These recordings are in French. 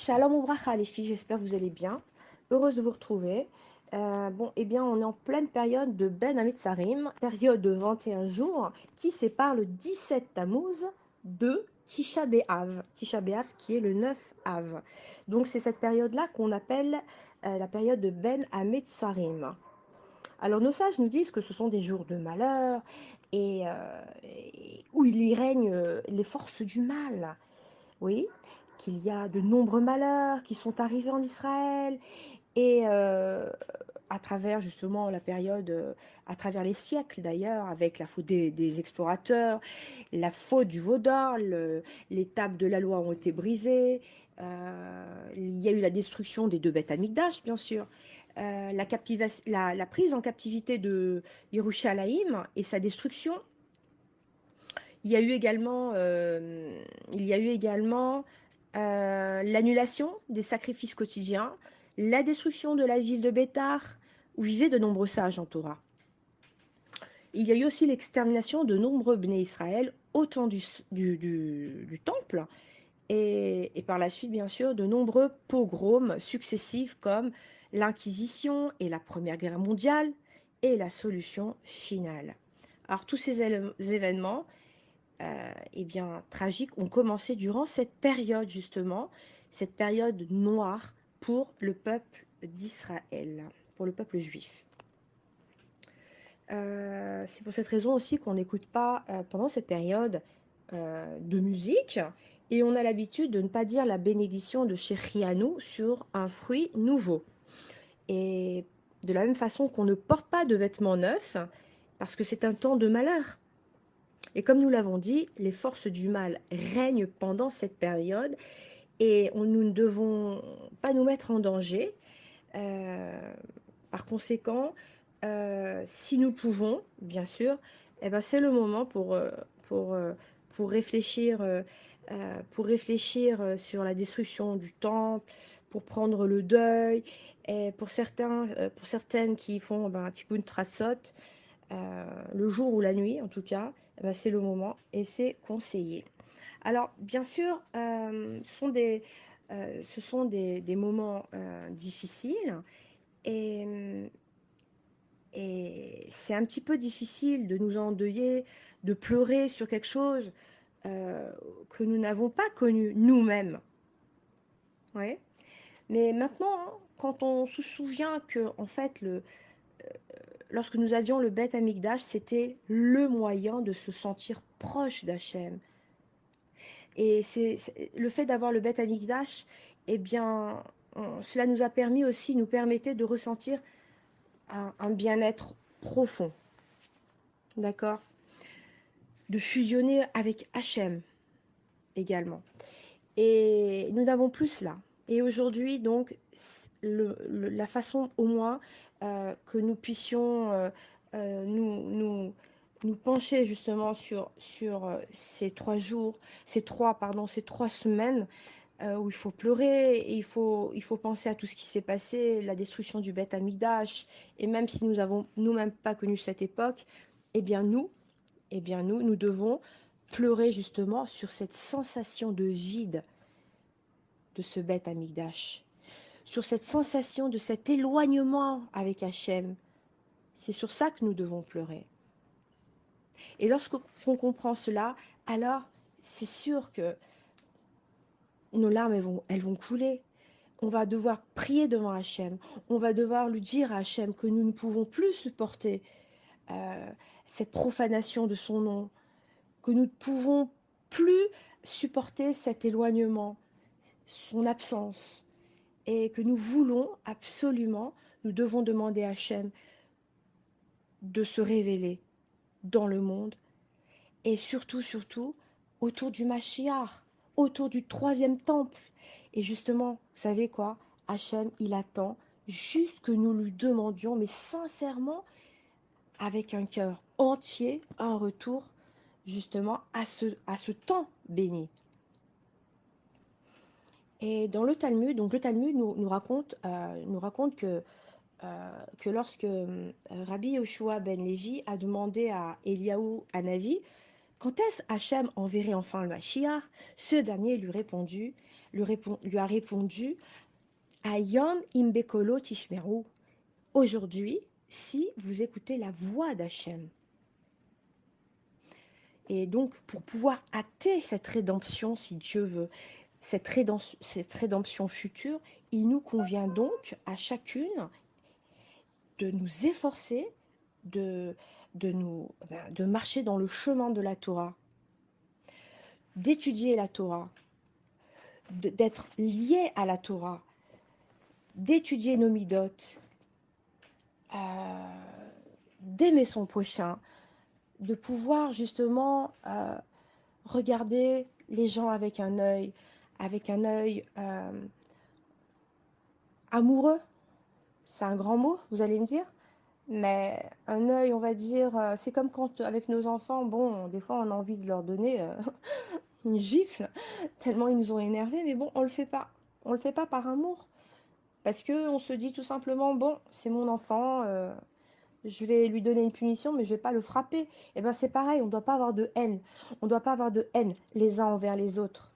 Shalom Obracha les filles, j'espère que vous allez bien. Heureuse de vous retrouver. Eh bien, on est en pleine période de Ben Hametzarim, période de 21 jours, qui sépare le 17 Tammuz de Tisha B'Av. Tisha B'Av qui est le 9 Av. Donc c'est cette période-là qu'on appelle la période de Ben Hametzarim. Alors nos sages nous disent que ce sont des jours de malheur et où il y règne les forces du mal. Oui, qu'il y a de nombreux malheurs qui sont arrivés en Israël et à travers justement la période, à travers les siècles d'ailleurs, avec la faute des explorateurs, la faute du veau d'or, les tables de la loi ont été brisées, il y a eu la destruction des deux bêtes Amikdash, bien sûr, la prise en captivité de Yerushalayim et sa destruction. Il y a eu également, l'annulation des sacrifices quotidiens, la destruction de la ville de Bétar, où vivaient de nombreux sages en Torah. Il y a eu aussi l'extermination de nombreux Bnei Israël au temps du temple, et par la suite, bien sûr, de nombreux pogroms successifs comme l'Inquisition et la Première Guerre mondiale et la solution finale. Alors tous ces événements tragiques ont commencé durant cette période justement, cette période noire pour le peuple d'Israël, pour le peuple juif. C'est pour cette raison aussi qu'on n'écoute pas pendant cette période de musique et on a l'habitude de ne pas dire la bénédiction de Shechianu sur un fruit nouveau. Et de la même façon qu'on ne porte pas de vêtements neufs parce que c'est un temps de malheur. Et comme nous l'avons dit, les forces du mal règnent pendant cette période et nous ne devons pas nous mettre en danger. Par conséquent, si nous pouvons, bien sûr, c'est le moment pour, pour réfléchir sur la destruction du temple, pour prendre le deuil, et pour certaines qui font un tikkun trasot, le jour ou la nuit en tout cas, c'est le moment et c'est conseillé. Alors bien sûr, ce sont des moments difficiles et, et c'est un petit peu difficile de nous endeuiller, de pleurer sur quelque chose que nous n'avons pas connu nous-mêmes. Ouais. Mais maintenant, hein, quand on se souvient que en fait lorsque nous avions le Beth Amikdash, c'était le moyen de se sentir proche d'Hachem. Et le fait d'avoir le Beth Amikdash, cela nous a permis aussi, nous permettait de ressentir un bien-être profond. D'accord? De fusionner avec Hachem également. Et nous n'avons plus cela. Et aujourd'hui, donc, la façon au moins que nous puissions nous pencher justement sur ces 3 jours, ces trois semaines où il faut pleurer, et il faut penser à tout ce qui s'est passé, la destruction du Beth Amikdash, et même si nous n'avons nous-mêmes pas connu cette époque, eh bien nous devons pleurer justement sur cette sensation de vide de ce Beth Amikdash, sur cette sensation de cet éloignement avec Hachem. C'est sur ça que nous devons pleurer. Et lorsqu'on comprend cela, alors c'est sûr que nos larmes elles vont couler. On va devoir prier devant Hachem. On va devoir lui dire à Hachem que nous ne pouvons plus supporter cette profanation de son nom, que nous ne pouvons plus supporter cet éloignement, son absence, et que nous voulons absolument, nous devons demander à Hachem de se révéler dans le monde, et surtout, autour du Mashiach, autour du 3e temple. Et justement, vous savez quoi? Hachem, il attend juste que nous lui demandions, mais sincèrement, avec un cœur entier, un retour justement à ce temps béni. Et dans le Talmud, donc le Talmud nous raconte que lorsque Rabbi Yoshua ben Lévi a demandé à Eliaou Hanavi quand est-ce Hachem enverrait enfin le Mashiach, ce dernier lui répondit: lui a répondu, Ayom imbekolo tishmeru. Aujourd'hui, si vous écoutez la voix d'Hachem. Et donc, pour pouvoir hâter cette rédemption, si Dieu veut, cette rédemption future, il nous convient donc à chacune de nous efforcer de, de marcher dans le chemin de la Torah, d'étudier la Torah, d'être lié à la Torah, d'étudier nos midotes, d'aimer son prochain, de pouvoir justement regarder les gens avec un œil amoureux. C'est un grand mot, vous allez me dire, mais un œil, on va dire, c'est comme quand avec nos enfants, bon, des fois on a envie de leur donner une gifle, tellement ils nous ont énervés, mais bon, on le fait pas. On le fait pas par amour, parce que on se dit tout simplement, bon, c'est mon enfant, je vais lui donner une punition, mais je vais pas le frapper. Et ben c'est pareil, on ne doit pas avoir de haine. On ne doit pas avoir de haine les uns envers les autres.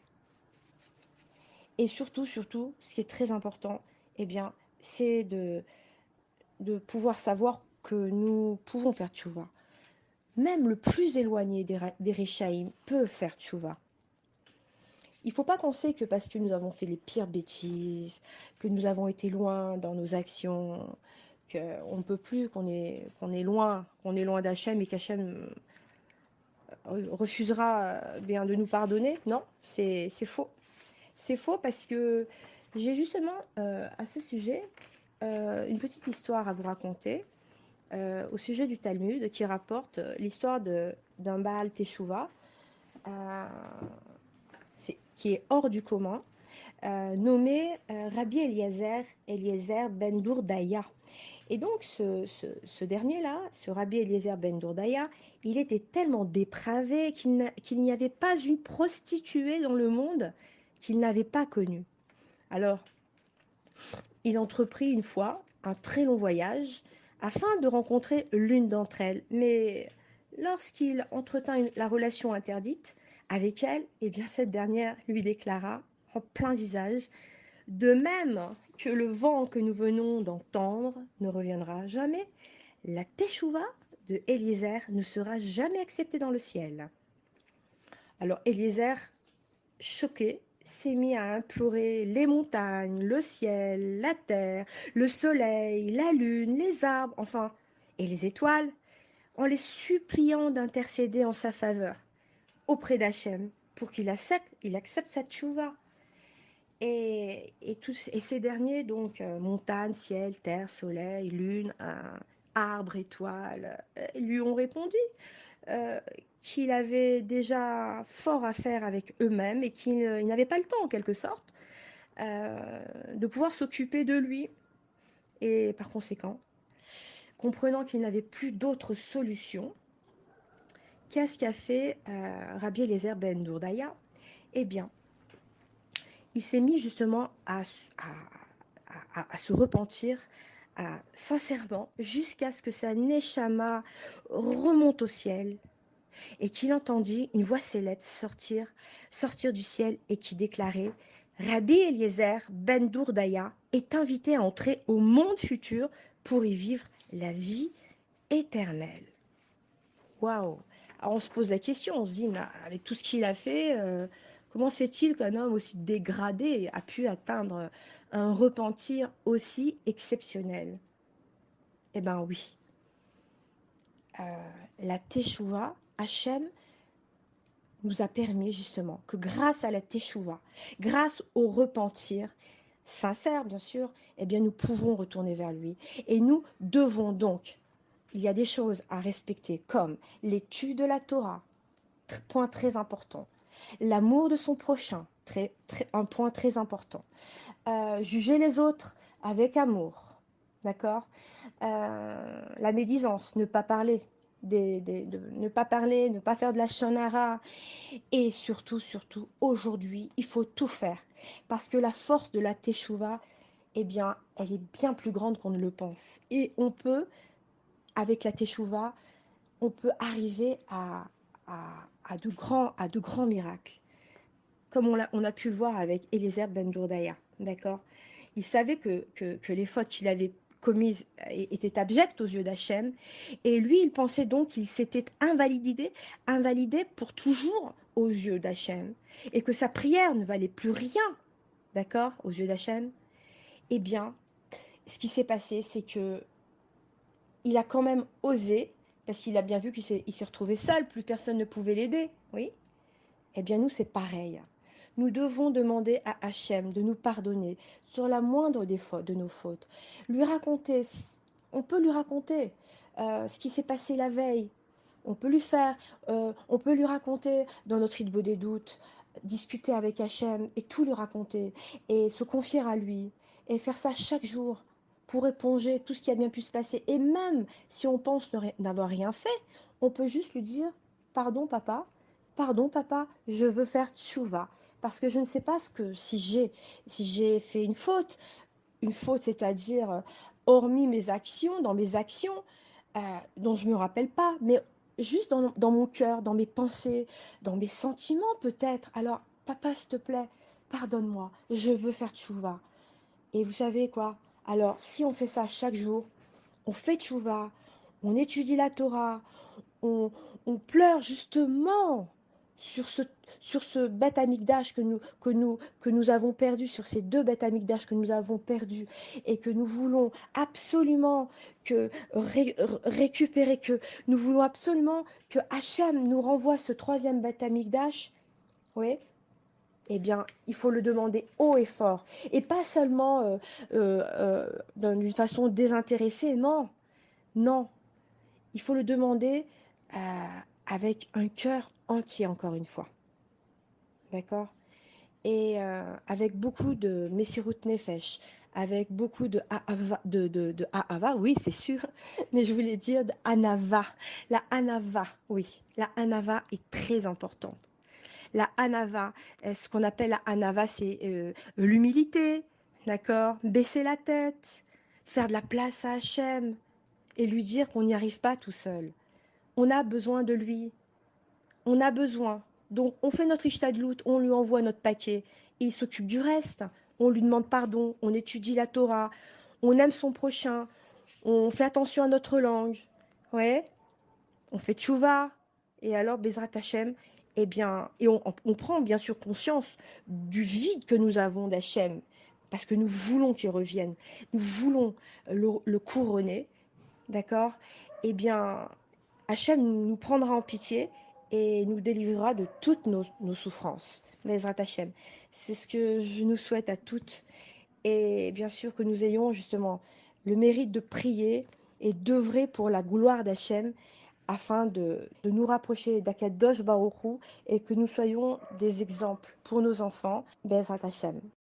Et surtout, surtout, ce qui est très important, eh bien, c'est de pouvoir savoir que nous pouvons faire tchouva. Même le plus éloigné des Réchaïm peut faire tchouva. Il ne faut pas penser que parce que nous avons fait les pires bêtises, que nous avons été loin dans nos actions, qu'on ne peut plus, qu'on est loin d'Hachem et qu'Hachem refusera bien de nous pardonner. Non, c'est faux. C'est faux parce que j'ai justement à ce sujet une petite histoire à vous raconter au sujet du Talmud qui rapporte l'histoire d'un Baal Teshuvah euh, qui est hors du commun, nommé Rabbi Eliezer ben Dourdaya. Et donc ce dernier-là, ce Rabbi Eliezer ben Dourdaya, il était tellement dépravé qu'il n'y avait pas une prostituée dans le monde qu'il n'avait pas connue. Alors, il entreprit une fois un très long voyage afin de rencontrer l'une d'entre elles. Mais lorsqu'il entretint la relation interdite avec elle, eh bien cette dernière lui déclara en plein visage: de même que le vent que nous venons d'entendre ne reviendra jamais, la teshuva de Eliezer ne sera jamais acceptée dans le ciel. Alors Eliezer, choqué, s'est mis à implorer les montagnes, le ciel, la terre, le soleil, la lune, les arbres, enfin, et les étoiles, en les suppliant d'intercéder en sa faveur auprès d'Hachem pour qu'il accepte sa tchouva. Et ces derniers, donc, montagne, ciel, terre, soleil, lune, arbre, étoile, lui ont répondu euh, qu'il avait déjà fort à faire avec eux-mêmes et qu'il n'avait pas le temps, en quelque sorte, de pouvoir s'occuper de lui. Et par conséquent, comprenant qu'il n'avait plus d'autre solution, qu'est-ce qu'a fait Rabbi Eliezer ben Dourdaya? Eh bien, il s'est mis justement à se repentir sincèrement jusqu'à ce que sa neshama remonte au ciel et qu'il entendit une voix célèbre sortir du ciel et qui déclarait: Rabbi Eliezer ben Dourdaya est invité à entrer au monde futur pour y vivre la vie éternelle. Waouh! Alors on se pose la question, on se dit, avec tout ce qu'il a fait, comment se fait-il qu'un homme aussi dégradé a pu atteindre un repentir aussi exceptionnel? Eh bien oui, la Teshuvah, Hachem nous a permis justement que grâce à la Teshuvah, grâce au repentir, sincère bien sûr, eh bien nous pouvons retourner vers lui. Et nous devons donc, il y a des choses à respecter comme l'étude de la Torah, point très important, l'amour de son prochain, un point très important, juger les autres avec amour, d'accord, la médisance, ne pas parler, ne pas parler, ne pas faire de la shonara, et surtout, surtout, aujourd'hui, il faut tout faire, parce que la force de la teshuva, eh bien, elle est bien plus grande qu'on ne le pense, et on peut, avec la teshuva, on peut arriver à de grands miracles. comme on a pu le voir avec Eliezer Ben Dourdaya, d'accord? Il savait que les fautes qu'il avait commises étaient abjectes aux yeux d'Hachem, et lui, il pensait donc qu'il s'était invalidé pour toujours aux yeux d'Hachem, et que sa prière ne valait plus rien, d'accord, aux yeux d'Hachem. Eh bien, ce qui s'est passé, c'est que il a quand même osé, parce qu'il a bien vu qu'il s'est retrouvé seul, plus personne ne pouvait l'aider, oui. Eh bien, nous, c'est pareil. Nous devons demander à Hachem de nous pardonner sur la moindre des fautes, de nos fautes. Lui raconter, on peut lui raconter ce qui s'est passé la veille. On peut lui faire, on peut lui raconter dans notre Hitbo des doutes, discuter avec Hachem et tout lui raconter et se confier à lui et faire ça chaque jour pour éponger tout ce qui a bien pu se passer. Et même si on pense n'avoir rien fait, on peut juste lui dire pardon papa, je veux faire tchouva parce que je ne sais pas ce que si j'ai fait une faute, c'est-à-dire hormis mes actions, dans mes actions, dont je ne me rappelle pas, mais juste dans mon cœur, dans mes pensées, dans mes sentiments peut-être. Alors, papa, s'il te plaît, pardonne-moi, je veux faire tchouva. Et vous savez quoi? Alors, si on fait ça chaque jour, on fait tchouva, on étudie la Torah, on, on pleure justement sur ce, sur ce bête amigdash que nous avons perdu, sur ces deux bêtes amigdash que nous avons perdus et que nous voulons absolument récupérer, que nous voulons absolument que Hachem nous renvoie ce troisième bête amigdash, oui, eh bien, il faut le demander haut et fort. Et pas seulement d'une façon désintéressée, non, non. Il faut le demander avec un cœur entier, encore une fois. D'accord? Et avec beaucoup de Messirut Nefesh, avec beaucoup de Ahava, de Ahava, oui, c'est sûr, mais je voulais dire de Anava. La Anava, oui, la Anava est très importante. La Anava, ce qu'on appelle la Anava, c'est l'humilité, d'accord? Baisser la tête, faire de la place à Hachem et lui dire qu'on n'y arrive pas tout seul. On a besoin de lui. On a besoin. Donc, on fait notre ishtadlout, on lui envoie notre paquet et il s'occupe du reste. On lui demande pardon, on étudie la Torah, on aime son prochain, on fait attention à notre langue. Ouais, on fait tchouva. Et alors, Bezrat Hachem, eh bien, et on prend bien sûr conscience du vide que nous avons d'Hachem, parce que nous voulons qu'il revienne, nous voulons le couronner, d'accord? Eh bien, Hachem nous prendra en pitié et nous délivrera de toutes nos souffrances. Bezrat Hachem. C'est ce que je nous souhaite à toutes. Et bien sûr que nous ayons justement le mérite de prier et d'œuvrer pour la gloire d'Hachem afin de nous rapprocher d'Akadosh Baruch Hu et que nous soyons des exemples pour nos enfants. Bezrat Hachem.